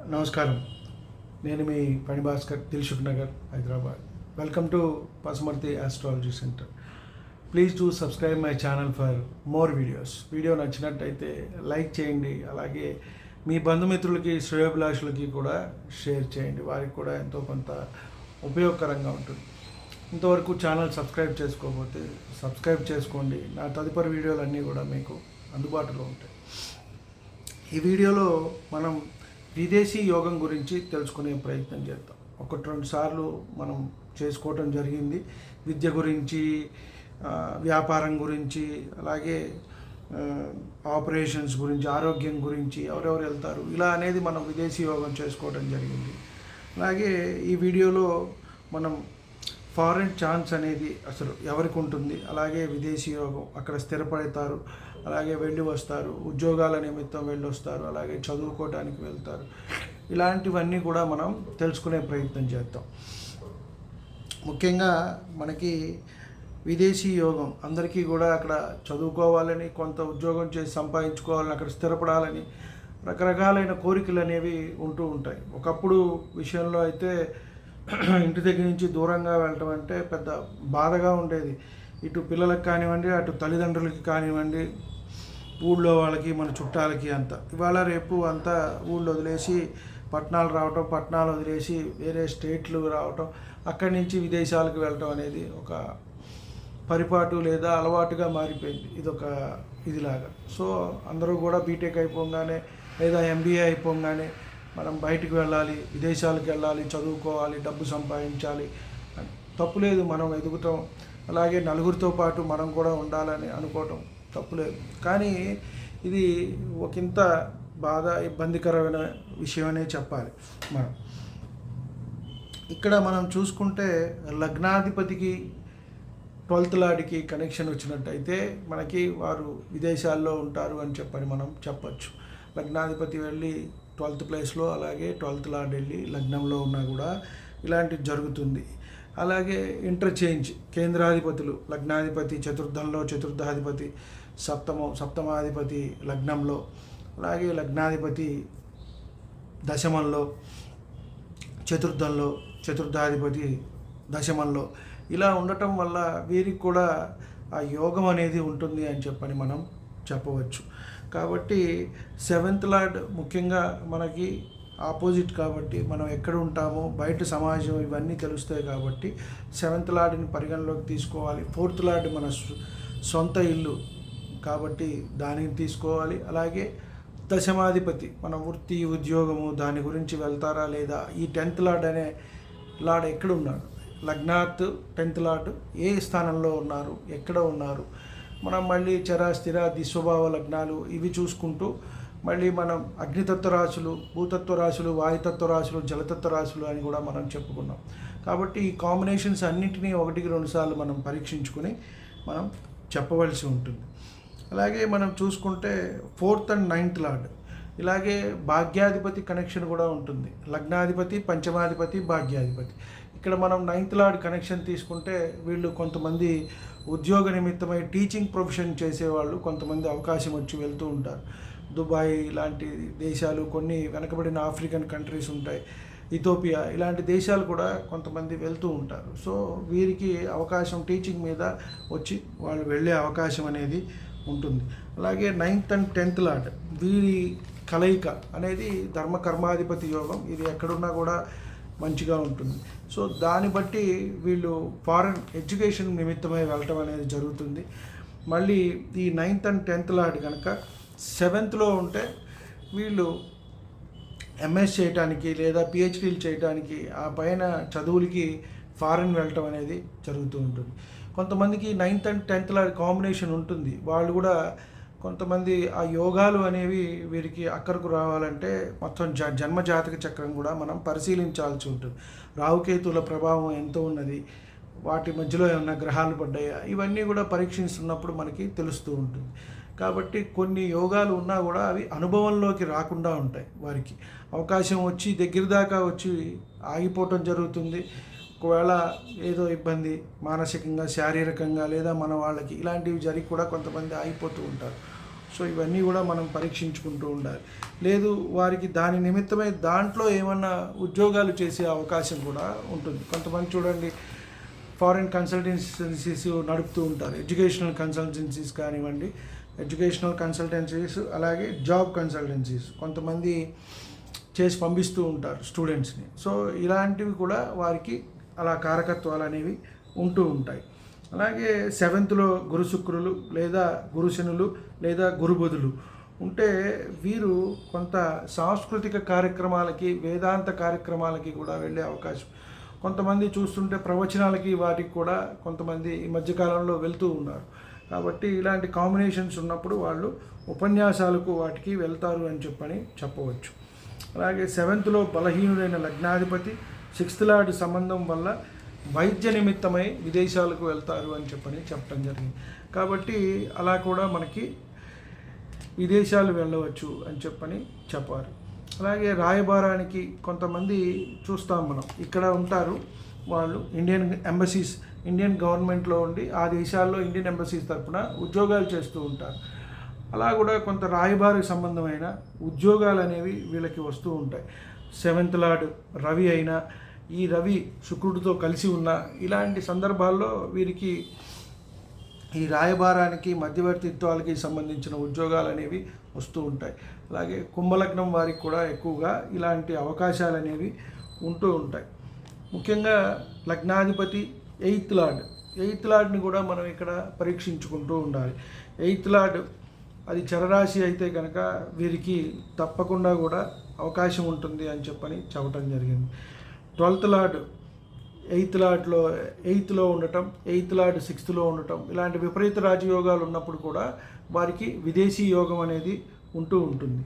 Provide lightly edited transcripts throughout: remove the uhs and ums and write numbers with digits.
నమస్కారం. నేను మీ పని Bhaskar, Dilsukh Nagar, Hyderabad. Welcome to Pasumarthi astrology centre. Please to subscribe my channel for more videos. Video నచ్చినట్టయితే like చేయండి, అలాగే మీ బంధుమిత్రులకి, శ్రేయోభిలాషులకి కూడా షేర్ చేయండి. వారికి కూడా ఎంతో కొంత ఉపయోగకరంగా ఉంటుంది. ఇంతవరకు ఛానల్ సబ్స్క్రైబ్ చేసుకోకపోతే సబ్స్క్రైబ్ చేసుకోండి. నా తదుపరి వీడియోలు అన్నీ కూడా మీకు అందుబాటులో ఉంటాయి. ఈ వీడియోలో మనం విదేశీ యోగం గురించి తెలుసుకునే ప్రయత్నం చేద్దాం. 1-2 సార్లు మనం చేసుకోవటం జరిగింది. విద్య గురించి, వ్యాపారం గురించి, అలాగే ఆపరేషన్స్ గురించి, ఆరోగ్యం గురించి, ఎవరెవరు వెళ్తారు ఇలా అనేది మనం విదేశీ యోగం చేసుకోవడం జరిగింది. అలాగే ఈ వీడియోలో మనం ఫారెన్ ఛాన్స్ అనేది అసలు ఎవరికి ఉంటుంది, అలాగే విదేశీ యోగం అక్కడ స్థిరపడతారు, అలాగే వెళ్ళి వస్తారు, ఉద్యోగాల నిమిత్తం వెళ్ళి వస్తారు, అలాగే చదువుకోవడానికి వెళ్తారు. ఇలాంటివన్నీ కూడా మనం తెలుసుకునే ప్రయత్నం చేద్దాం. ముఖ్యంగా మనకి విదేశీ యోగం అందరికీ కూడా అక్కడ చదువుకోవాలని, కొంత ఉద్యోగం చేసి సంపాదించుకోవాలని, అక్కడ స్థిరపడాలని రకరకాలైన కోరికలు అనేవి ఉంటూ ఉంటాయి. ఒకప్పుడు విషయంలో అయితే ఇంటి దగ్గర నుంచి దూరంగా వెళ్ళటం అంటే పెద్ద బాధగా ఉండేది. ఇటు పిల్లలకు కానివ్వండి, అటు తల్లిదండ్రులకి కానివ్వండి, ఊళ్ళో వాళ్ళకి, మన చుట్టాలకి అంతా. ఇవాళ రేపు అంతా ఊళ్ళో వదిలేసి పట్టణాలు రావటం, పట్టణాలు వదిలేసి వేరే స్టేట్లు రావటం, అక్కడి నుంచి విదేశాలకు వెళ్ళటం అనేది ఒక పరిపాటు లేదా అలవాటుగా మారిపోయింది. ఇదిలాగా. సో అందరూ కూడా బీటెక్ అయిపోగానే లేదా ఎంబీఏ అయిపోగానే మనం బయటికి వెళ్ళాలి, విదేశాలకు వెళ్ళాలి, చదువుకోవాలి, డబ్బు సంపాదించాలి. తప్పులేదు, మనం ఎదుగుతాం. అలాగే నలుగురితో పాటు మనం కూడా ఉండాలని అనుకోవటం తప్పులేదు. కానీ ఇది ఒకంత బాధ, ఇబ్బందికరమైన విషయం అనే చెప్పాలి. ఇక్కడ మనం చూసుకుంటే లగ్నాధిపతికి 12th లార్డ్కి కనెక్షన్ వచ్చినట్టయితే మనకి వారు విదేశాల్లో ఉంటారు అని చెప్పని మనం చెప్పచ్చు. లగ్నాధిపతి వెళ్ళి 12th ప్లేస్లో, అలాగే 12th లార్డ్ వెళ్ళి లగ్నంలో ఉన్నా కూడా ఇలాంటివి జరుగుతుంది. అలాగే ఇంటర్చేంజ్, కేంద్రాధిపతులు, లగ్నాధిపతి చతుర్థంలో, చతుర్థాధిపతి సప్తమాధిపతి లగ్నంలో, అలాగే లగ్నాధిపతి దశమంలో, చతుర్థంలో, చతుర్థాధిపతి దశమంలో ఇలా ఉండటం వల్ల వీరికి కూడా ఆ యోగం అనేది ఉంటుంది అని చెప్పని మనం చెప్పవచ్చు. కాబట్టి 7th లార్డ్ ముఖ్యంగా మనకి ఆపోజిట్ కాబట్టి మనం ఎక్కడ ఉంటామో, బయట సమాజం ఇవన్నీ తెలుస్తాయి కాబట్టి 7th లార్డ్ని పరిగణలోకి తీసుకోవాలి. 4th లార్డ్ మన సొంత ఇల్లు కాబట్టి దానిని తీసుకోవాలి. అలాగే దశమాధిపతి మన వృత్తి, ఉద్యోగము, దాని గురించి వెళ్తారా లేదా, ఈ 10th లార్డ్ అనే లార్డ్ ఎక్కడ ఉన్నాడు, లగ్నాత్ 10th లార్డ్ ఏ స్థానంలో ఉన్నారు, ఎక్కడ ఉన్నారు, మనం మళ్ళీ చర, స్థిర, దిస్వభావ లగ్నాలు ఇవి చూసుకుంటూ మళ్ళీ మనం అగ్నితత్వ రాశులు, భూతత్వ రాశులు, వాయుతత్వ రాశులు, జలతత్వ రాశులు అని కూడా మనం చెప్పుకున్నాం. కాబట్టి ఈ కాంబినేషన్స్ అన్నింటినీ 1-2 సార్లు మనం పరీక్షించుకొని మనం చెప్పవలసి ఉంటుంది. అలాగే మనం చూసుకుంటే 4th and 9th లార్డ్, ఇలాగే భాగ్యాధిపతి కనెక్షన్ కూడా ఉంటుంది. లగ్నాధిపతి, పంచమాధిపతి, భాగ్యాధిపతి. ఇక్కడ మనం 9th లార్డ్ కనెక్షన్ తీసుకుంటే వీళ్ళు కొంతమంది ఉద్యోగ నిమిత్తమై టీచింగ్ ప్రొఫెషన్ చేసేవాళ్ళు కొంతమంది అవకాశం వచ్చి వెళ్తూ ఉంటారు. దుబాయ్ లాంటి దేశాలు, కొన్ని వెనకబడిన ఆఫ్రికన్ కంట్రీస్ ఉంటాయి, ఇథోపియా ఇలాంటి దేశాలు కూడా కొంతమంది వెళ్తూ ఉంటారు. సో వీరికి అవకాశం టీచింగ్ మీద వచ్చి వాళ్ళు వెళ్ళే అవకాశం అనేది ఉంటుంది. అలాగే 9th and 10th లార్డ్ వీరి కలయిక అనేది ధర్మకర్మాధిపతి యోగం. ఇది ఎక్కడున్నా కూడా మంచిగా ఉంటుంది. సో దాన్ని బట్టి వీళ్ళు ఫారెన్ ఎడ్యుకేషన్ నిమిత్తమై వెళ్ళటం అనేది జరుగుతుంది. మళ్ళీ ఈ 9th and 10th లార్డ్ కనుక 7thలో ఉంటే వీళ్ళు ఎంఎస్ చేయడానికి లేదా పిహెచ్డీలు చేయడానికి, ఆ పైన చదువులకి ఫారెన్ వెళ్ళటం అనేది జరుగుతూ ఉంటుంది. కొంతమందికి 9th and 10th lord combination ఉంటుంది. వాళ్ళు కూడా కొంతమంది ఆ యోగాలు అనేవి వీరికి అక్కడికి రావాలంటే మొత్తం జన్మ జాతక చక్రం కూడా మనం పరిశీలించాల్సి ఉంటుంది. రాహుకేతుల ప్రభావం ఎంత ఉన్నది, వాటి మధ్యలో ఏమన్నా గ్రహాలు పడ్డాయా, ఇవన్నీ కూడా పరీక్షిస్తున్నప్పుడు మనకి తెలుస్తూ ఉంటుంది. కాబట్టి కొన్ని యోగాలు ఉన్నా కూడా అవి అనుభవంలోకి రాకుండా ఉంటాయి. వారికి అవకాశం వచ్చి దగ్గర దాకా వచ్చి ఆగిపోవటం జరుగుతుంది. ఒకవేళ ఏదో ఇబ్బంది మానసికంగా, శారీరకంగా లేదా మన వాళ్ళకి ఇలాంటివి జరిగి కూడా కొంతమంది ఆగిపోతూ ఉంటారు. సో ఇవన్నీ కూడా మనం పరీక్షించుకుంటూ ఉండాలి. లేదు వారికి దాని నిమిత్తమై దాంట్లో ఏమన్నా ఉద్యోగాలు చేసే అవకాశం కూడా ఉంటుంది. కొంతమంది చూడండి ఫారిన్ కన్సల్టెన్సీస్ నడుపుతూ ఉంటారు. ఎడ్యుకేషనల్ కన్సల్టెన్సీస్ కానివ్వండి, ఎడ్యుకేషనల్ కన్సల్టెన్సీస్ అలాగే జాబ్ కన్సల్టెన్సీస్ కొంతమంది చేసి పంపిస్తూ ఉంటారు స్టూడెంట్స్ని. సో ఇలాంటివి కూడా వారికి అలా కారకత్వాలు అనేవి ఉంటూ ఉంటాయి. అలాగే 7th గురు శుక్రులు లేదా గురు శనులు లేదా గురు బుధులు ఉంటే వీరు కొంత సాంస్కృతిక కార్యక్రమాలకి, వేదాంత కార్యక్రమాలకి కూడా వెళ్ళే అవకాశం. కొంతమంది చూస్తుంటే ప్రవచనాలకి వాటికి కూడా కొంతమంది ఈ మధ్యకాలంలో వెళ్తూ ఉన్నారు. కాబట్టి ఇలాంటి కాంబినేషన్స్ ఉన్నప్పుడు వాళ్ళు ఉపన్యాసాలకు వాటికి వెళ్తారు అని చెప్పవచ్చు. అలాగే 7th బలహీనుడైన లగ్నాధిపతి 6th లార్డ్ సంబంధం వల్ల వైద్య నిమిత్తమై విదేశాలకు వెళ్తారు అని చెప్పడం జరిగింది. కాబట్టి అలా కూడా మనకి విదేశాలు వెళ్ళవచ్చు అని చెప్పారు. అలాగే రాయబారానికి కొంతమంది చూస్తాం మనం, ఇక్కడ ఉంటారు వాళ్ళు ఇండియన్ ఎంబసీస్, ఇండియన్ గవర్నమెంట్లో ఉండి ఆ దేశాల్లో ఇండియన్ ఎంబసీస్ తరఫున ఉద్యోగాలు చేస్తూ ఉంటారు. అలా కూడా కొంత రాయబారికి సంబంధమైన ఉద్యోగాలు అనేవి వీళ్ళకి వస్తూ ఉంటాయి. 7th లార్డ్ రవి అయినా, ఈ రవి శుక్రుడితో కలిసి ఉన్న ఇలాంటి సందర్భాల్లో వీరికి ఈ రాయబారానికి, మధ్యవర్తిత్వాలకి సంబంధించిన ఉద్యోగాలు అనేవి వస్తూ ఉంటాయి. అలాగే కుంభలగ్నం వారికి కూడా ఎక్కువగా ఇలాంటి అవకాశాలు అనేవి ఉంటూ ఉంటాయి. ముఖ్యంగా లగ్నాధిపతి 8th లార్డ్ని కూడా మనం ఇక్కడ పరీక్షించుకుంటూ ఉండాలి. 8th లార్డ్ అది చరరాశి అయితే కనుక వీరికి తప్పకుండా కూడా అవకాశం ఉంటుంది అని చెప్పడం జరిగింది. 12th లార్డ్ 8th ఉండటం, 8th లార్డ్ 6th ఉండటం, ఇలాంటి విపరీత రాజయోగాలు ఉన్నప్పుడు కూడా వారికి విదేశీ యోగం అనేది ఉంటూ ఉంటుంది.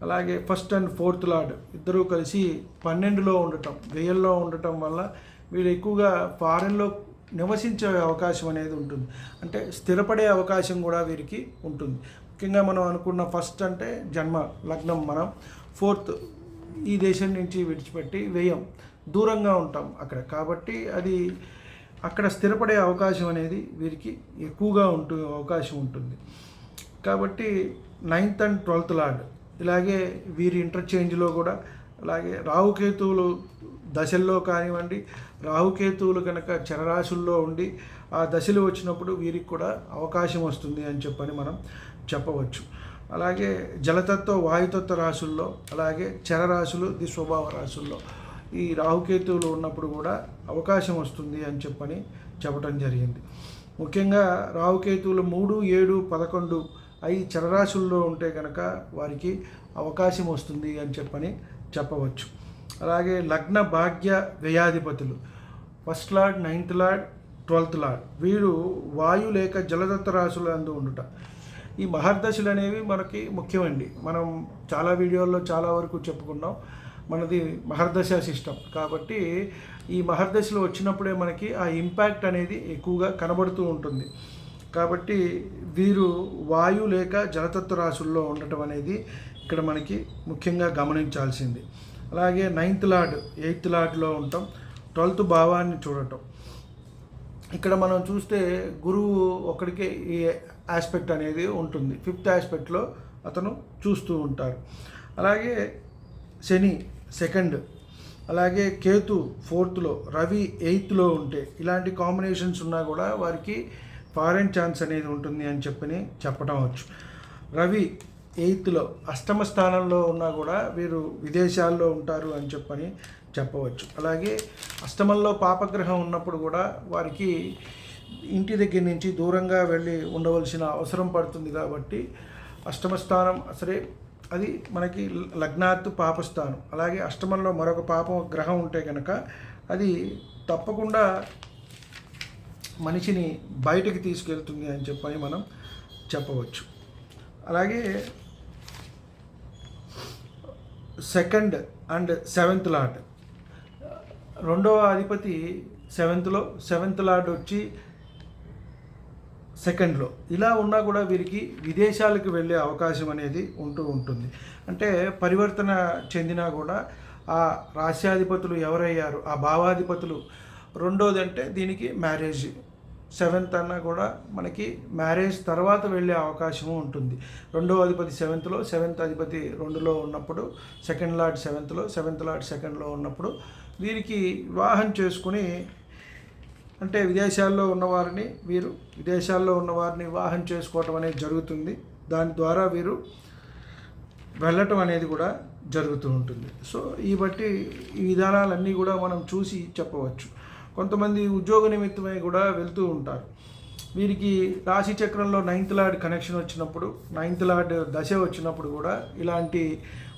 అలాగే 1st and 4th లార్డ్ ఇద్దరూ కలిసి 12లో ఉండటం, వ్యయంలో ఉండటం వల్ల వీళ్ళు ఎక్కువగా ఫారెన్లో నివసించే అవకాశం అనేది ఉంటుంది. అంటే స్థిరపడే అవకాశం కూడా వీరికి ఉంటుంది. ముఖ్యంగా మనం అనుకున్న 1st అంటే జన్మ లగ్నం, మనం 4th ఈ దేశం నుంచి విడిచిపెట్టి వ్యయం దూరంగా ఉంటాం అక్కడ. కాబట్టి అది అక్కడ స్థిరపడే అవకాశం అనేది వీరికి ఎక్కువగా అవకాశం ఉంటుంది. కాబట్టి 9th and 12th లార్డ్ ఇలాగే వీరి ఇంటర్చేంజ్లో కూడా, అలాగే రాహుకేతువులు దశల్లో కానివ్వండి, రాహుకేతువులు కనుక చరరాశుల్లో ఉండి ఆ దశలు వచ్చినప్పుడు వీరికి కూడా అవకాశం వస్తుంది అని మనం చెప్పవచ్చు. అలాగే జలతత్వ, వాయుతత్వ రాశుల్లో, అలాగే చరరాశులు, స్వభావ రాశుల్లో ఈ రాహుకేతువులు ఉన్నప్పుడు కూడా అవకాశం వస్తుంది అని చెప్పడం జరిగింది. ముఖ్యంగా రాహుకేతువులు 3, 7, 11 అవి చరరాశుల్లో ఉంటే కనుక వారికి అవకాశం వస్తుంది అని చెప్పవచ్చు. అలాగే లగ్న భాగ్య వ్యయాధిపతులు 1st lord, 9th lord, 12th lord వీరు వాయు లేక జలతత్వ రాశులు అందు ఉండుట. ఈ మహర్దశలు అనేవి మనకి ముఖ్యమండి. మనం చాలా వీడియోల్లో చాలా వరకు చెప్పుకున్నాం. మనది మహర్దశ సిస్టమ్ కాబట్టి ఈ మహర్దశలు వచ్చినప్పుడే మనకి ఆ ఇంపాక్ట్ అనేది ఎక్కువగా కనబడుతూ ఉంటుంది. కాబట్టి వీరు వాయు లేక జలతత్వ రాశుల్లో ఉండటం అనేది ఇక్కడ మనకి ముఖ్యంగా గమనించాల్సింది. అలాగే 9th లార్డ్ 8th లార్డ్లో ఉండటం, 12th భావాన్ని చూడటం. ఇక్కడ మనం చూస్తే గురువు ఒక్కడికే ఈ ఆస్పెక్ట్ అనేది ఉంటుంది, 5th ఆస్పెక్ట్లో అతను చూస్తూ ఉంటారు. అలాగే శని 2nd, అలాగే కేతు 4th, రవి 8th ఉంటే ఇలాంటి కాంబినేషన్స్ ఉన్నా కూడా వారికి ఫారెన్ ఛాన్స్ అనేది ఉంటుంది అని చెప్పడం వచ్చు. రవి 8th అష్టమ స్థానంలో ఉన్నా కూడా వీరు విదేశాల్లో ఉంటారు అని చెప్పవచ్చు. అలాగే అష్టమంలో పాపగ్రహం ఉన్నప్పుడు కూడా వారికి ఇంటి దగ్గర నుంచి దూరంగా వెళ్ళి ఉండవలసిన అవసరం పడుతుంది. కాబట్టి అష్టమ స్థానం సరే, అది మనకి లగ్నాత్తు పాపస్థానం. అలాగే అష్టమంలో మరొక పాప గ్రహం ఉంటే కనుక అది తప్పకుండా మనిషిని బయటకు తీసుకెళ్తుంది అని మనం చెప్పవచ్చు. అలాగే 2nd and 7th లార్డ్, రెండవ అధిపతి 7th లార్డ్ వచ్చి 2nd ఇలా ఉన్నా కూడా వీరికి విదేశాలకు వెళ్ళే అవకాశం అనేది ఉంటుంది. అంటే పరివర్తన చెందినా కూడా ఆ రాశ్యాధిపతులు ఎవరయ్యారు, ఆ భావాధిపతులు, రెండోది అంటే దీనికి మ్యారేజ్ సెవెంత్ అన్నా కూడా మనకి మ్యారేజ్ తర్వాత వెళ్ళే అవకాశము ఉంటుంది. రెండో అధిపతి సెవెంత్లో, సెవెంత్ అధిపతి 2లో ఉన్నప్పుడు, సెకండ్ లార్డ్ సెవెంత్లో, సెవెంత్ లార్డ్ సెకండ్లో ఉన్నప్పుడు వీరికి వివాహం చేసుకుని, అంటే విదేశాల్లో ఉన్నవారిని వివాహం చేసుకోవటం అనేది జరుగుతుంది. దాని ద్వారా వీరు వెళ్ళటం అనేది కూడా జరుగుతూ ఉంటుంది. సో ఈ విధానాలన్నీ కూడా మనం చూసి చెప్పవచ్చు. కొంతమంది ఉద్యోగ నిమిత్తమై కూడా వెళ్తూ ఉంటారు. వీరికి రాశి చక్రంలో 9th లార్డ్ కనెక్షన్ వచ్చినప్పుడు, 9th లార్డ్ దశ వచ్చినప్పుడు కూడా ఇలాంటి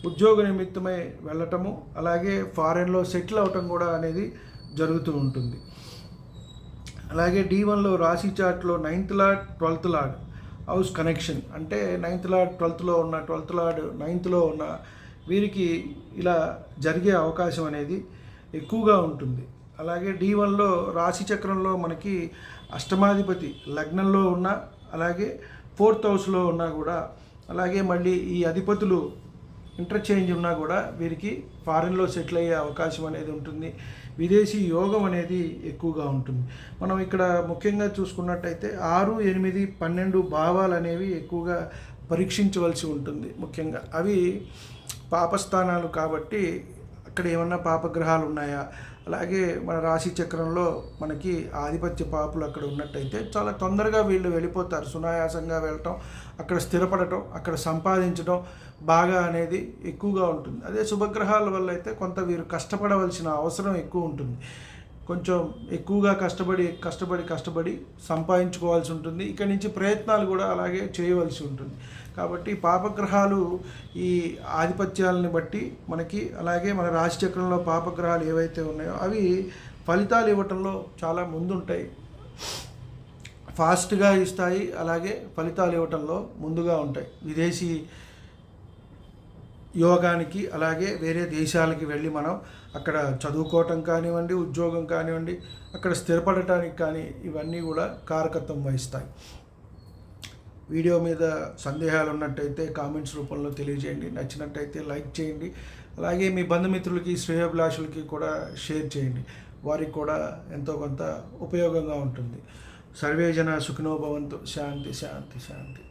ఉద్యోగ నిమిత్తమై వెళ్ళటము, అలాగే ఫారెన్లో సెటిల్ అవటం కూడా అనేది జరుగుతూ ఉంటుంది. అలాగే D1లో రాశి చార్ట్లో 9th lord 12th lord house connection, అంటే 9th లార్డ్ 12thలో ఉన్న, 12th లార్డ్ 9thలో ఉన్న వీరికి ఇలా జరిగే అవకాశం అనేది ఎక్కువగా ఉంటుంది. అలాగే D1లో రాశి చక్రంలో మనకి అష్టమాధిపతి లగ్నంలో ఉన్న, అలాగే 4th హౌస్లో ఉన్నా కూడా, అలాగే మళ్ళీ ఈ అధిపతులు ఇంటర్చేంజ్ ఉన్నా కూడా వీరికి ఫారెన్లో సెటిల్ అయ్యే అవకాశం అనేది ఉంటుంది. విదేశీ యోగం అనేది ఎక్కువగా ఉంటుంది. మనం ఇక్కడ ముఖ్యంగా చూసుకున్నట్టయితే 6, 8, 12 భావాలు అనేవి ఎక్కువగా పరీక్షించవలసి ఉంటుంది. ముఖ్యంగా అవి పాపస్థానాలు కాబట్టి అక్కడ ఏమన్నా పాపగ్రహాలు ఉన్నాయా, అలాగే మన రాశి చక్రంలో మనకి ఆధిపత్య పాపులు అక్కడ ఉన్నట్టయితే చాలా తొందరగా వీళ్ళు వెళ్ళిపోతారు. సునాయాసంగా వెళ్ళటం, అక్కడ స్థిరపడటం, అక్కడ సంపాదించడం బాగా అనేది ఎక్కువగా ఉంటుంది. అదే శుభగ్రహాల వల్ల అయితే కొంత వీరు కష్టపడవలసిన అవసరం ఎక్కువ ఉంటుంది. కొంచెం ఎక్కువగా కష్టపడి సంపాదించుకోవాల్సి ఉంటుంది. ఇక్కడి నుంచి ప్రయత్నాలు కూడా అలాగే చేయవలసి ఉంటుంది. కాబట్టి పాపగ్రహాలు ఈ ఆధిపత్యాలని బట్టి మనకి, అలాగే మన రాశి చక్రంలో పాపగ్రహాలు ఏవైతే ఉన్నాయో అవి ఫలితాలు ఇవ్వటంలో చాలా ముందుంటాయి, ఫాస్ట్గా ఇస్తాయి, అలాగే ఫలితాలు ఇవ్వటంలో ముందుగా ఉంటాయి. విదేశీ యోగానికి, అలాగే వేరే దేశాలకి వెళ్ళి మనం అక్కడ చదువుకోవటం కానివ్వండి, ఉద్యోగం కానివ్వండి, అక్కడ స్థిరపడటానికి కానీ ఇవన్నీ కూడా కారకత్వం వహిస్తాయి. వీడియో మీద సందేహాలు ఉన్నట్టయితే కామెంట్స్ రూపంలో తెలియజేయండి. నచ్చినట్టయితే లైక్ చేయండి. అలాగే మీ బంధుమిత్రులకి, శ్రేయోభిలాషులకి కూడా షేర్ చేయండి. వారికి కూడా ఎంతో కొంత ఉపయోగంగా ఉంటుంది. సర్వే జన సుఖినో భవంతు. శాంతి శాంతి శాంతి.